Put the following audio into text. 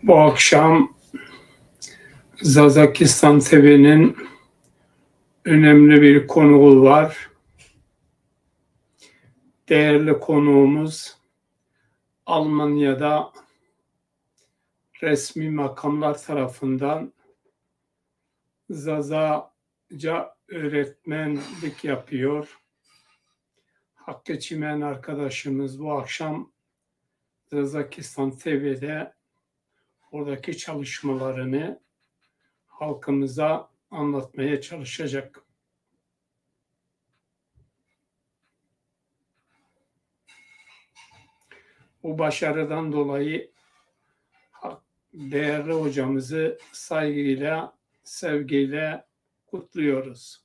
Bu akşam Zazakistan TV'nin önemli bir konuğu var. Değerli konuğumuz Almanya'da resmi makamlar tarafından Zazaca öğretmenlik yapıyor. Hakkı Çimen arkadaşımız bu akşam Zazakistan TV'de oradaki çalışmalarını halkımıza anlatmaya çalışacak. Bu başarıdan dolayı değerli hocamızı saygıyla, sevgiyle kutluyoruz.